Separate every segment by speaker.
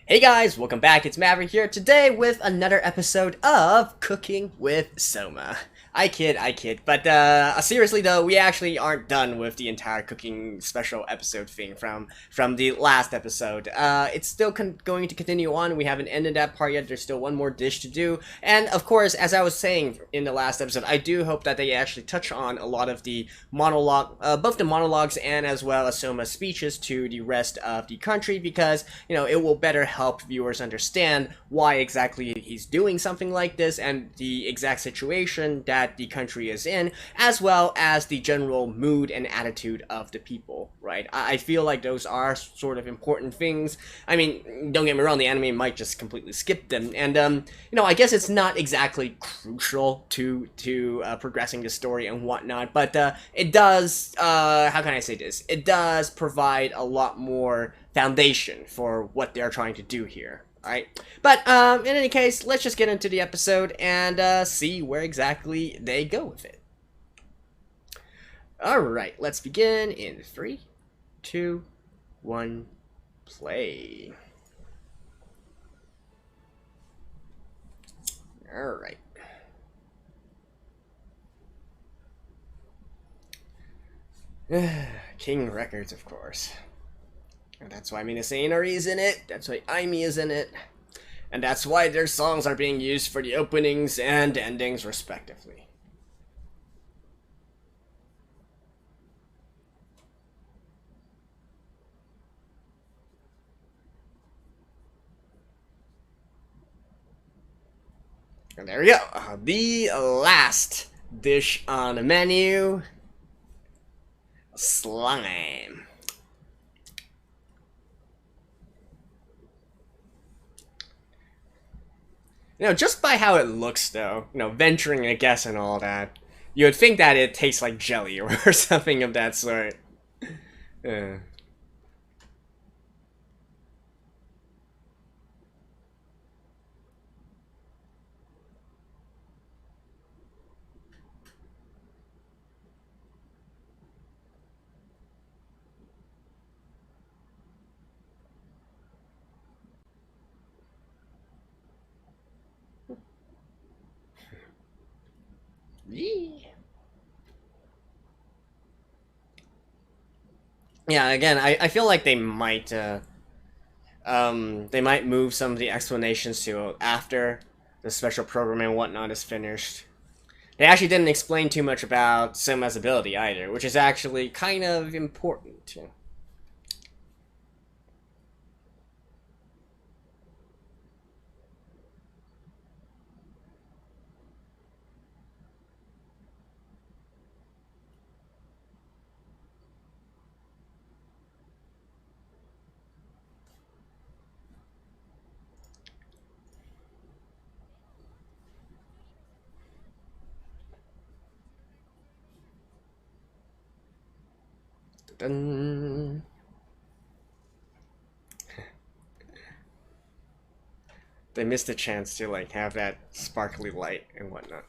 Speaker 1: Hey guys, welcome back. It's Maverick here today with another episode of Cooking with Soma. I kid. But seriously though, we actually aren't done with the entire cooking special episode thing from the last episode. It's still going to continue on. We haven't ended that part yet. There's still one more dish to do. And of course, as I was saying in the last episode, I do hope that they actually touch on a lot of the monologue, both the monologues and as well as Soma's speeches to the rest of the country, because it will better help viewers understand why exactly he's doing something like this and the exact situation that the country is in, as well as the general mood and attitude of the people, right? I feel like those are sort of important things. I mean, don't get me wrong, the anime might just completely skip them, and I guess it's not exactly crucial to progressing the story and whatnot, but it does, how can I say this? It does provide a lot more foundation for what they're trying to do here. Alright, but in any case, let's just get into the episode and see where exactly they go with it. Alright, let's begin in 3, 2, 1, play. Alright. King Records, of course. And that's why Minasanori is in it, that's why Aimi is in it, and that's why their songs are being used for the openings and endings, respectively. And there we go, the last dish on the menu, slime. Just by how it looks, though, venturing a guess and all that, you would think that it tastes like jelly or something of that sort. Uh. Yeah, again, I feel like they might move some of the explanations to after the special program and whatnot is finished. They actually didn't explain too much about Soma's ability either, which is actually kind of important. Dun. They missed a chance to have that sparkly light and whatnot.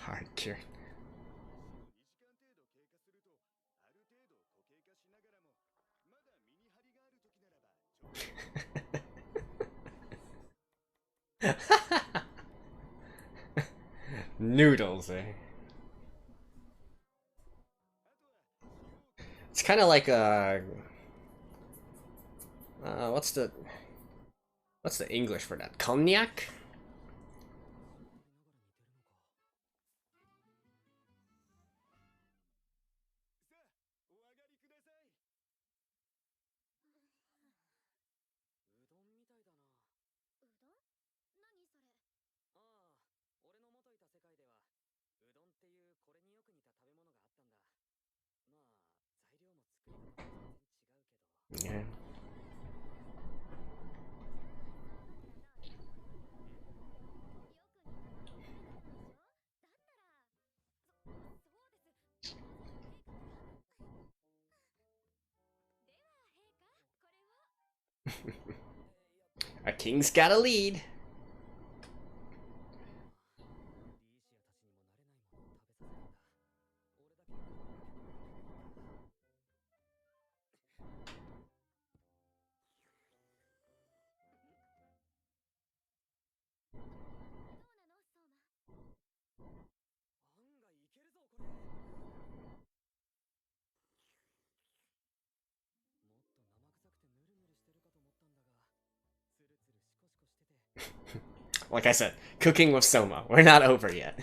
Speaker 1: Hard cure. Noodles, eh? It's kind of like a what's the English for that? Cognac? Yeah. A king's gotta lead. Like I said, cooking with Soma. We're not over yet.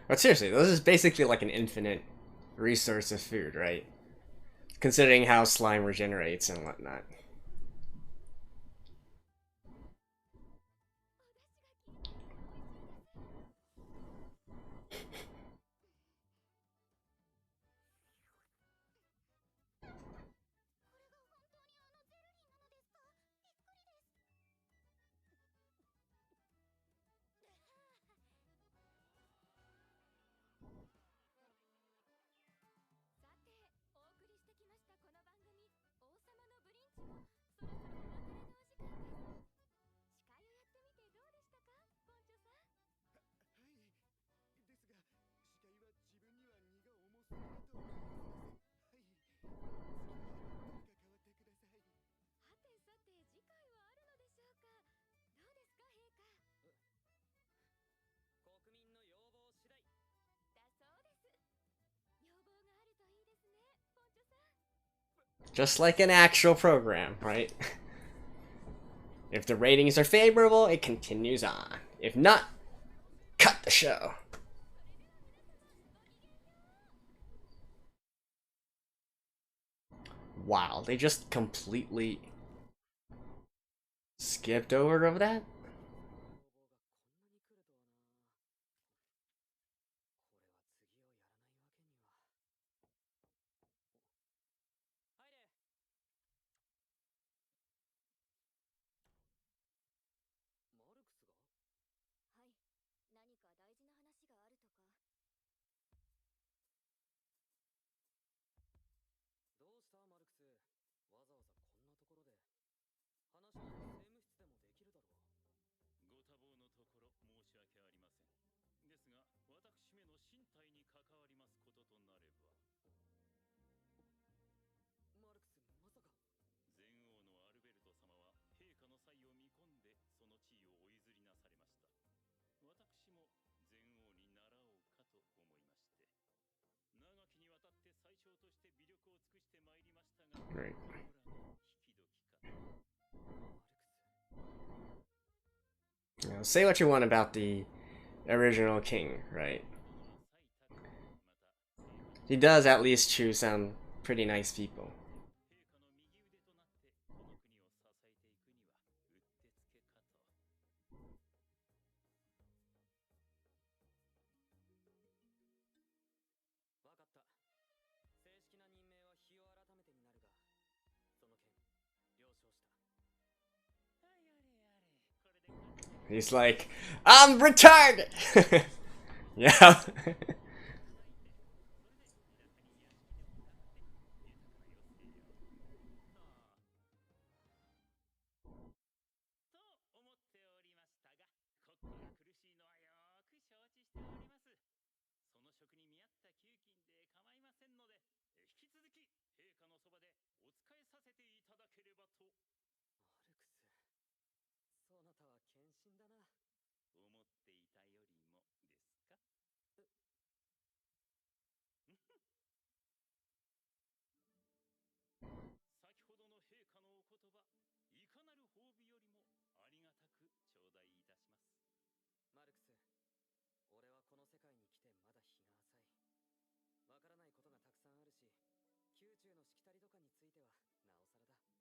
Speaker 1: But seriously, this is basically like an infinite resource of food, right? Considering how slime regenerates and whatnot. Just like an actual program, right? If the ratings are favorable, it continues on. If not, cut the show. Wow, they just completely skipped over that? Right. Now, say what you want about the original king, right? He does at least choose some pretty nice people. He's like, I'm retarded! Yeah.
Speaker 2: しきたりとかについてはなおさらだ。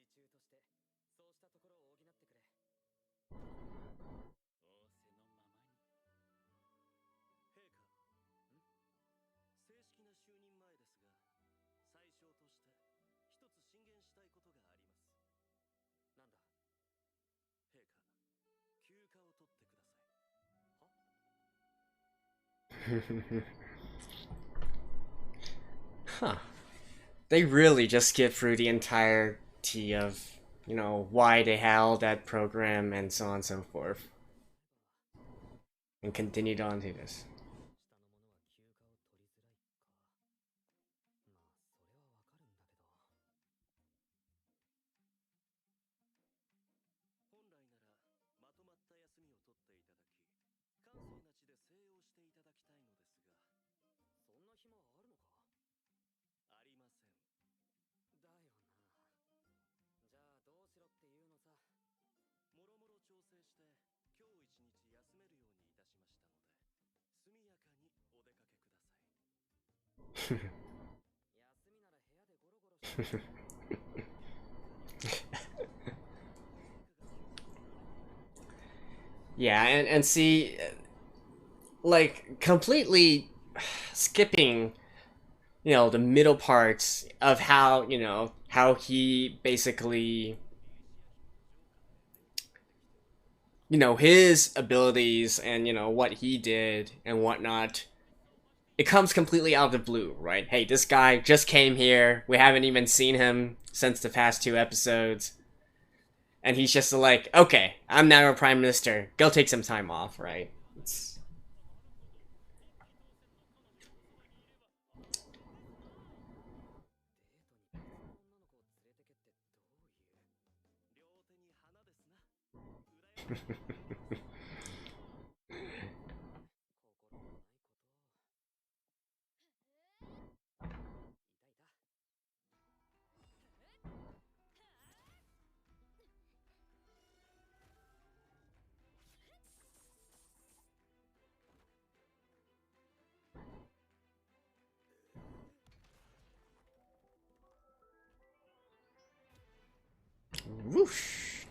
Speaker 2: 自中としてそうしたところを補ってくれ。仰せのままに。
Speaker 3: 陛下、正式な就任前ですが、最小として一つ進言したいことがあります。
Speaker 2: なんだ。
Speaker 3: 陛下、休暇を取ってください。は
Speaker 1: Huh. They really just skipped through the entirety of, you know, why they held that program and so on and so forth. And continued on to this.
Speaker 2: 下の者は休暇を取りづらいか。まあそれはわかるんだけど。
Speaker 3: 本来ならまとまった休みを取っていただき、閑静な地で静養していただきたいのですが。
Speaker 2: そんな暇あるのか？
Speaker 3: ありません。
Speaker 2: だよな。じゃあどうしろっていうのさ。
Speaker 3: もろもろ調整して今日一日休めるようにいたしましたので、速やかにお出かけください。
Speaker 2: 休みなら部屋でゴロゴロして。
Speaker 1: Yeah, and see, like, completely skipping, you know, the middle parts of how, you know, how he basically, you know, his abilities and, you know, what he did and whatnot. It comes completely out of the blue, right? Hey, this guy just came here. We haven't even seen him since the past 2 episodes. And he's just like, okay, I'm now a prime minister. Go take some time off, right? It's... Whoosh!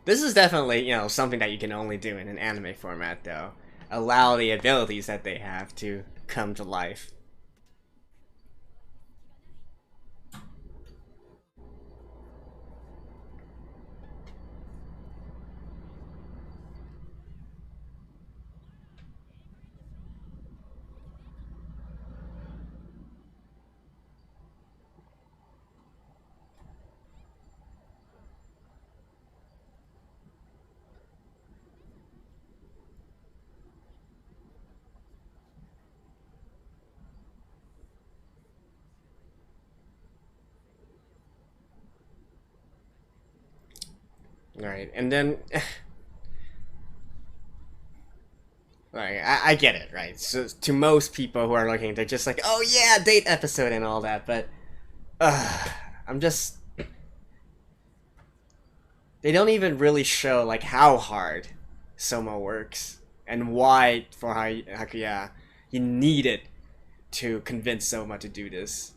Speaker 1: This is definitely, you know, something that you can only do in an anime format, though. Allow the abilities that they have to come to life. Right, and then... Like, I get it, right? So, to most people who are looking, they're just like, oh yeah, date episode and all that, but... I'm just... They don't even really show, like, how hard Soma works. And why, for Hakuya, he needed to convince Soma to do this.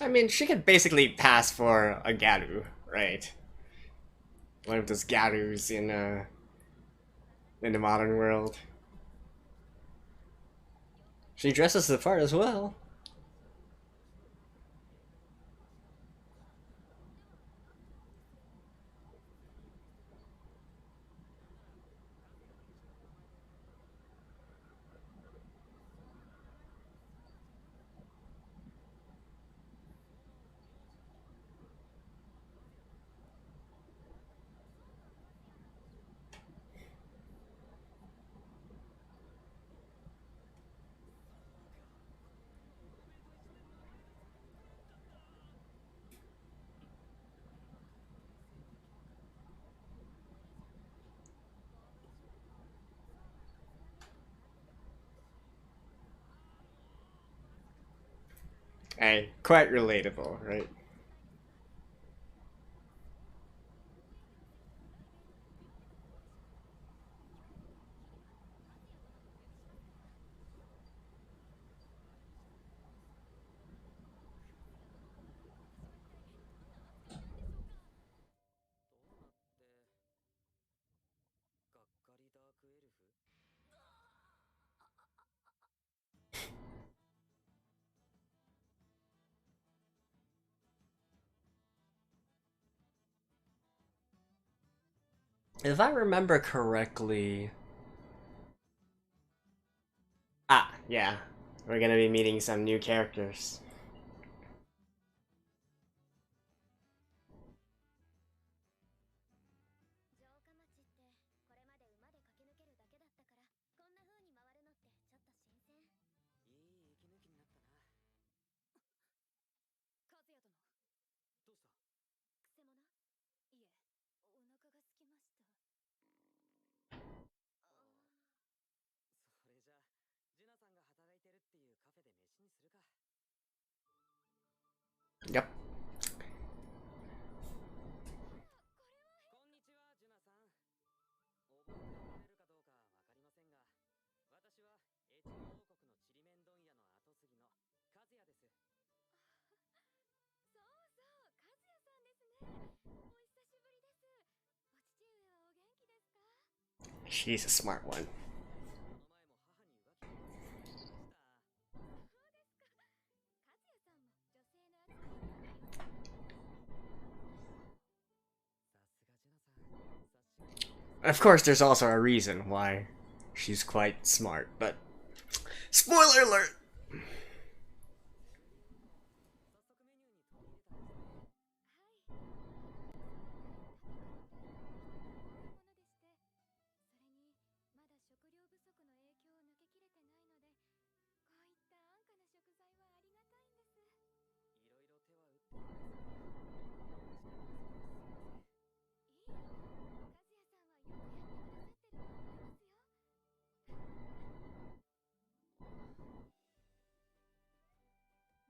Speaker 1: I mean, she could basically pass for a Garu, right? One of those Garus in the modern world. She dresses the part as well. And quite relatable, right? If I remember correctly... Ah, yeah. We're gonna be meeting some new characters. Yep. She's a smart one. Of course, there's also a reason why she's quite smart, but... Spoiler alert!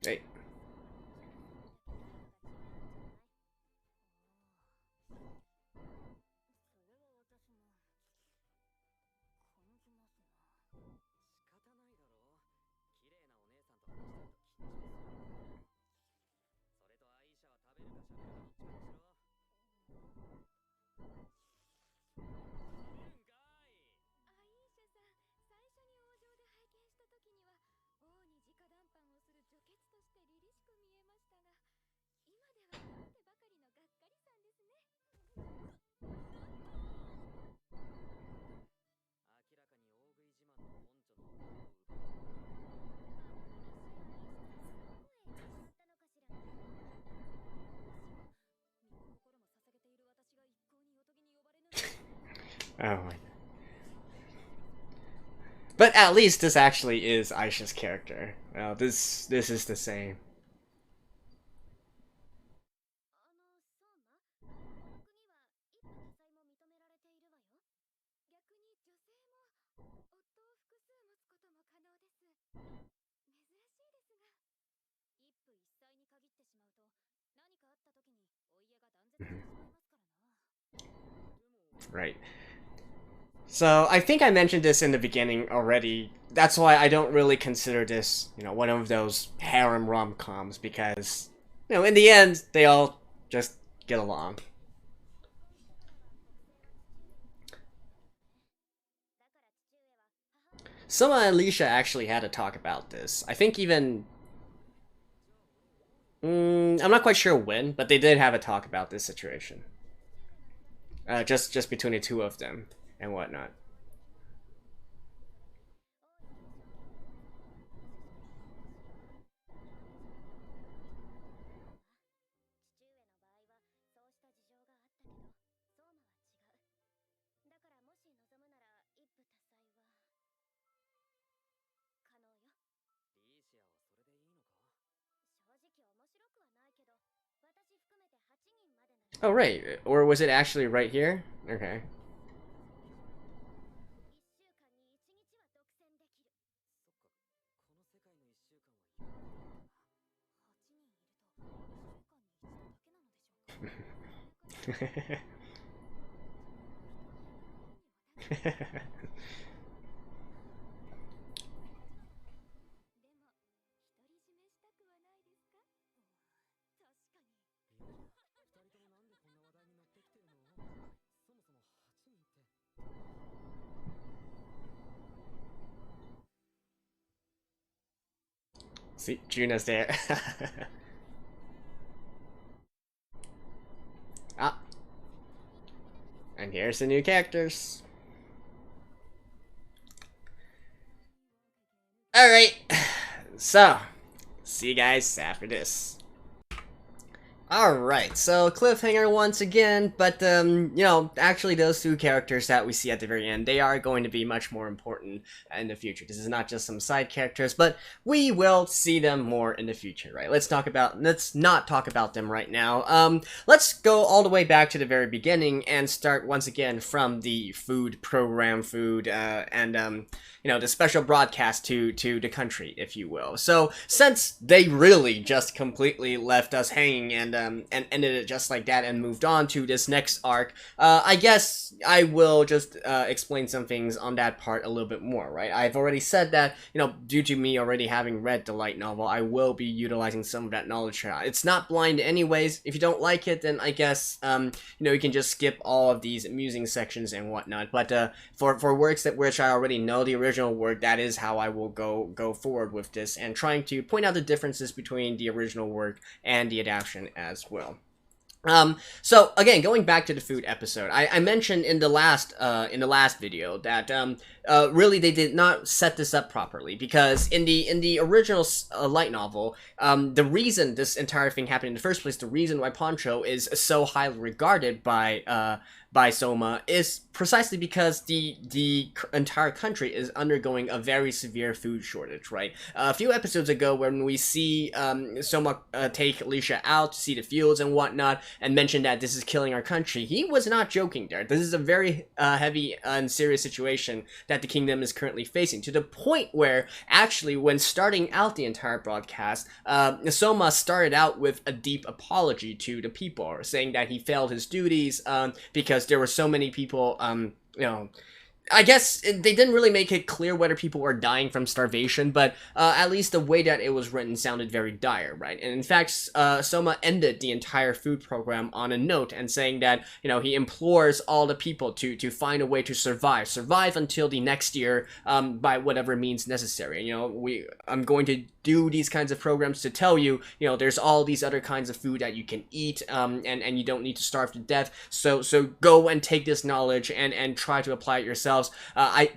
Speaker 1: Hey. Oh my god. But at least this actually is Aisha's character. Well, this is the same.
Speaker 2: 夫一妻も認められているわよ。逆に女性も夫を複数持つことも可能です。珍しいですが、一夫一妻に限ってしまうと何かあった時にお家が断絶してしまいますからな。
Speaker 1: Right. So I think I mentioned this in the beginning already. That's why I don't really consider this, one of those harem rom-coms because, in the end, they all just get along. Soma and Yuusha actually had a talk about this. I think even... I'm not quite sure when, but they did have a talk about this situation. Just between the two of them and whatnot. Oh, right. Or was it actually right here? Okay. See, Juna's there. Ah. And here's the new characters. Alright. So, see you guys after this. Alright, so cliffhanger once again, but, actually those two characters that we see at the very end, they are going to be much more important in the future. This is not just some side characters, but we will see them more in the future, right? Let's not talk about them right now. Let's go all the way back to the very beginning and start once again from the food program, and the special broadcast to the country, if you will. So, since they really just completely left us hanging and ended it just like that and moved on to this next arc, I guess I will just explain some things on that part a little bit more, right? I've already said that, due to me already having read the light novel, I will be utilizing some of that knowledge. It's not blind anyways. If you don't like it, then I guess, you can just skip all of these amusing sections and whatnot. But for works which I already know the original work, that is how I will go forward with this, and trying to point out the differences between the original work and the adaptation as well. So again, going back to the food episode, I mentioned in the last video that really they did not set this up properly, because in the original light novel, the reason this entire thing happened in the first place, the reason why Poncho is so highly regarded by Soma, is precisely because the entire country is undergoing a very severe food shortage, right? A few episodes ago, when we see Soma take Yuusha out to see the fields and whatnot, and mention that this is killing our country, he was not joking there. This is a very heavy and serious situation that the kingdom is currently facing, to the point where, actually, when starting out the entire broadcast, Soma started out with a deep apology to the people, saying that he failed his duties because there were so many people, I guess they didn't really make it clear whether people were dying from starvation, but at least the way that it was written sounded very dire, right? And in fact, Soma ended the entire food program on a note and saying that, he implores all the people to find a way to survive until the next year, by whatever means necessary. I'm going to do these kinds of programs to tell you, there's all these other kinds of food that you can eat, and you don't need to starve to death, so go and take this knowledge and try to apply it yourself. themselves.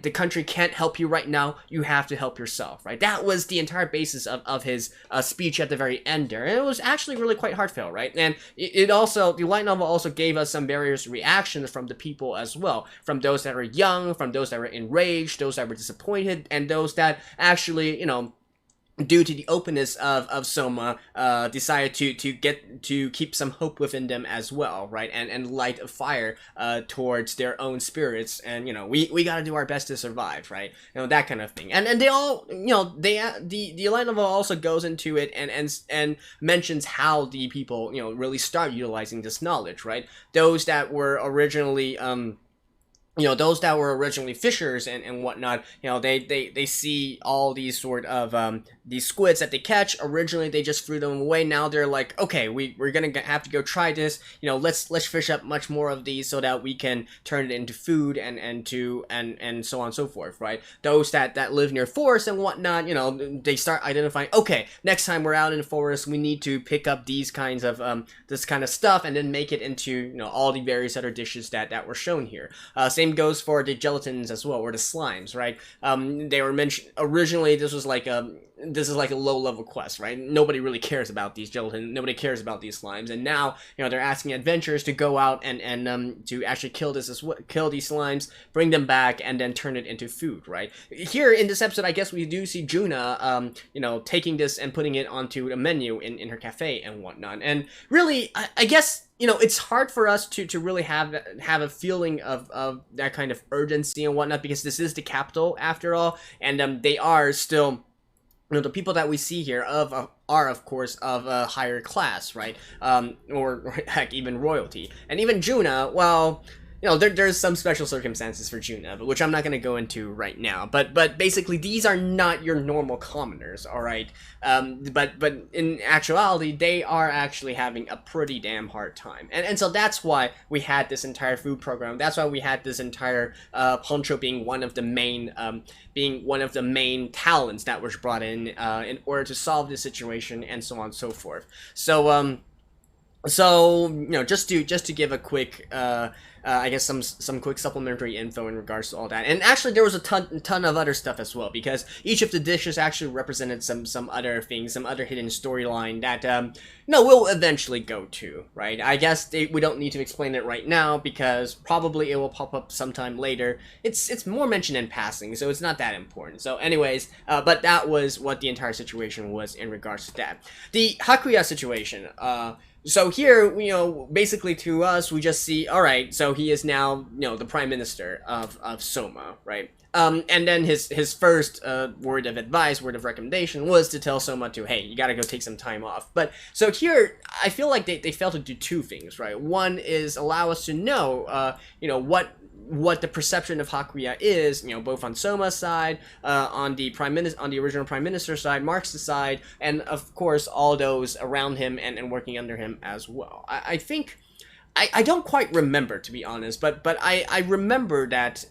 Speaker 1: The country can't help you right now. You have to help yourself, right? That was the entire basis of his speech at the very end there, and it was actually really quite heartfelt, right? And it also, the light novel also gave us some various reactions from the people as well, from those that were young, from those that were enraged, those that were disappointed, and those that actually, you know, due to the openness of Soma, decided to keep some hope within them as well, right? And light a fire towards their own spirits, and you know, we gotta do our best to survive, right? You know, that kind of thing. And they all, you know, the light novel also goes into it and mentions how the people, you know, really start utilizing this knowledge, right? Those that were originally you know, those that were originally fishers and whatnot, you know, they see all these sort of these squids that they catch. Originally they just threw them away. Now they're like, okay, we're gonna have to go try this, you know, let's fish up much more of these so that we can turn it into food and so on and so forth, right? Those that live near forests and whatnot, you know, they start identifying, okay, next time we're out in the forest, we need to pick up these kinds of this kind of stuff and then make it into, you know, all the various other dishes that were shown here. Same goes for the gelatins as well, or the slimes, right? They were mentioned originally. This is like a low-level quest, right? Nobody really cares about these gelatin. Nobody cares about these slimes, and now, you know, they're asking adventurers to go out and to actually kill these slimes, bring them back, and then turn it into food, right? Here in this episode, I guess we do see Juna, you know, taking this and putting it onto a menu in her cafe and whatnot, and really, I guess, you know, it's hard for us to really have a feeling of that kind of urgency and whatnot, because this is the capital after all, and they are still, you know, the people that we see here are of course of a higher class, right? Or heck, even royalty. And even Juna, well, you know, there's some special circumstances for Juna, but which I'm not going to go into right now. But basically, these are not your normal commoners, all right? But in actuality, they are actually having a pretty damn hard time, and so that's why we had this entire food program. That's why we had this entire Poncho being one of the main talents that was brought in order to solve this situation, and so on and so forth. So you know, just to give a quick I guess some quick supplementary info in regards to all that. And actually there was a ton of other stuff as well, because each of the dishes actually represented some other things, some other hidden storyline that no, we'll eventually go to, right? I guess we don't need to explain it right now, because probably it will pop up sometime later. It's more mentioned in passing, so it's not that important. So anyways, but that was what the entire situation was in regards to that. The Hakuya situation, so here, you know, basically to us, we just see, alright, so he is now, you know, the Prime Minister of Soma, right? And then his first word of advice, word of recommendation was to tell Soma to, hey, you gotta go take some time off. But, so here, I feel like they failed to do two things, right? One is allow us to know, you know, what the perception of Hakuya is, you know, both on Soma's side, on the original Prime Minister side, Marx's side, and of course all those around him and working under him as well. I think I don't quite remember, to be honest, but I remember that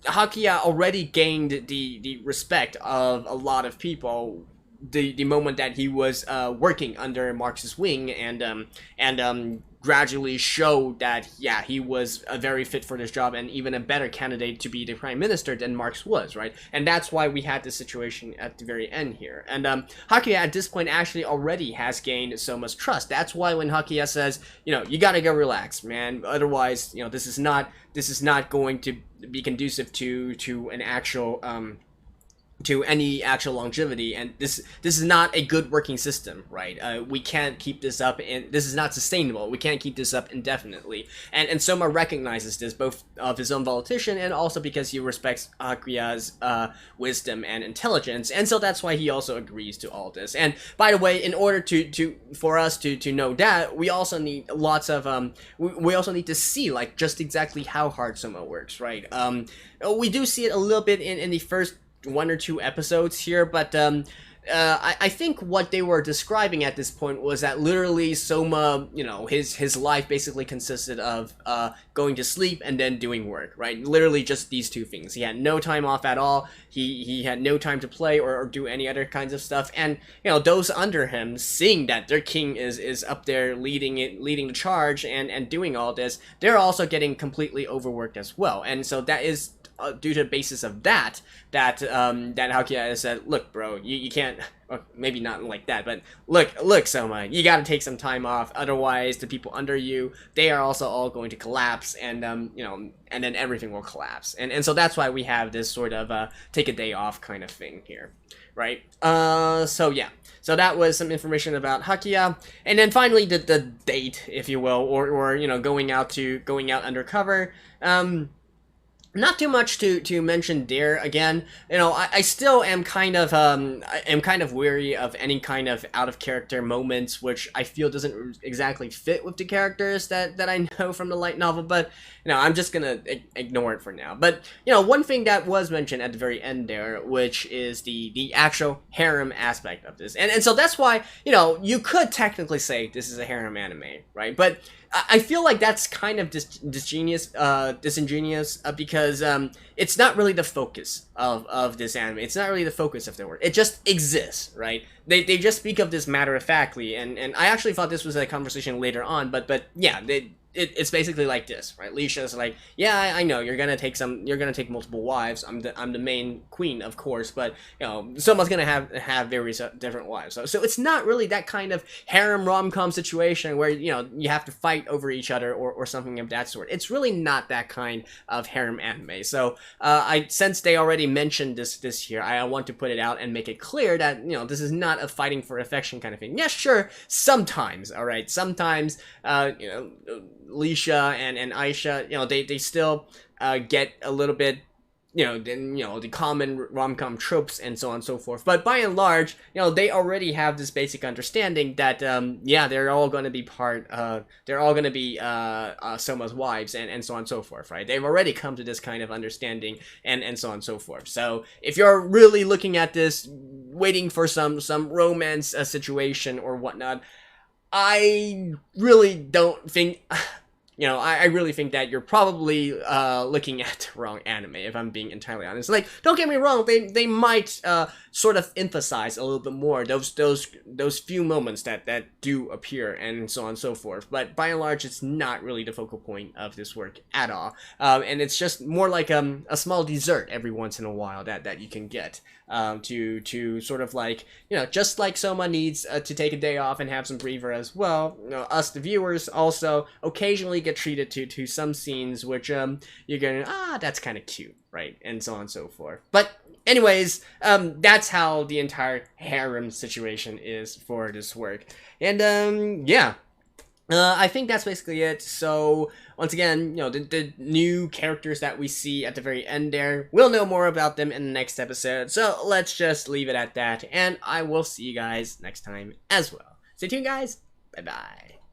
Speaker 1: Hakuya already gained the respect of a lot of people the moment that he was working under Marx's wing, and gradually showed that, yeah, he was very fit for this job and even a better candidate to be the prime minister than Marx was, right? And that's why we had this situation at the very end here. And Hakuya at this point actually already has gained so much trust. That's why when Hakuya says, you know, you gotta go relax, man, otherwise, you know, this is not going to be conducive to an actual to any actual longevity, and this is not a good working system, right? We can't keep this up, and this is not sustainable. We can't keep this up indefinitely. And Soma recognizes this, both of his own volition and also because he respects Hakuya's wisdom and intelligence, and so that's why he also agrees to all this. And by the way, in order for us to know that, we also need lots of we also need to see, like, just exactly how hard Soma works, right? We do see it a little bit in the first one or two episodes here, but I think what they were describing at this point was that literally Soma, you know, his life basically consisted of going to sleep and then doing work, right? Literally just these two things. He had no time off at all. He had no time to play or do any other kinds of stuff. And you know, those under him, seeing that their king is up there leading the charge and doing all this, they're also getting completely overworked as well. And so that is due to the basis of that Hakuya said, look, bro, you can't, or maybe not like that, but look, Soma, you gotta take some time off, otherwise the people under you, they are also all going to collapse, and you know, and then everything will collapse, and so that's why we have this sort of take a day off kind of thing here, right? So yeah, so that was some information about Hakuya, and then finally the date, if you will, or you know, going out undercover. Not too much to mention there. Again, you know, I still am kind of weary of any kind of out of character moments, which I feel doesn't exactly fit with the characters that I know from the light novel. But you know, I'm just gonna ignore it for now. But you know, one thing that was mentioned at the very end there, which is the actual harem aspect of this, and so that's why, you know, you could technically say this is a harem anime, right? But I feel like that's kind of disingenuous because it's not really the focus of this anime. It's not really the focus of their work. It just exists, right? They just speak of this matter-of-factly, and I actually thought this was a conversation later on, but yeah, it's basically like this, right? Leisha's like, yeah, I know you're gonna take multiple wives. I'm the main queen, of course, but you know, someone's gonna have various different wives. So it's not really that kind of harem rom-com situation where, you know, you have to fight over each other or something of that sort. It's really not that kind of harem anime. So since they already mentioned this here, I want to put it out and make it clear that, you know, this is not a fighting for affection kind of thing. Yeah, sure, sometimes, all right, sometimes, you know, Leisha and Aisha, you know, they still get a little bit, you know, the common rom-com tropes and so on and so forth. But by and large, you know, they already have this basic understanding that, yeah, they're all going to be Soma's wives and so on and so forth, right? They've already come to this kind of understanding and so on and so forth. So if you're really looking at this, waiting for some romance situation or whatnot, I really don't think, you know, I really think that you're probably looking at the wrong anime, if I'm being entirely honest. Like, don't get me wrong, they might sort of emphasize a little bit more those few moments that do appear and so on and so forth. But by and large, it's not really the focal point of this work at all. And it's just more like a small dessert every once in a while that you can get to sort of like, you know, just like Soma needs to take a day off and have some breather as well, you know, us the viewers also occasionally get treated to some scenes which you're going, that's kind of cute, right, and so on and so forth. But anyways, that's how the entire harem situation is for this work. And yeah, I think that's basically it. So once again, you know, the new characters that we see at the very end there, we'll know more about them in the next episode. So let's just leave it at that, and I will see you guys next time as well. Stay tuned, guys. Bye bye.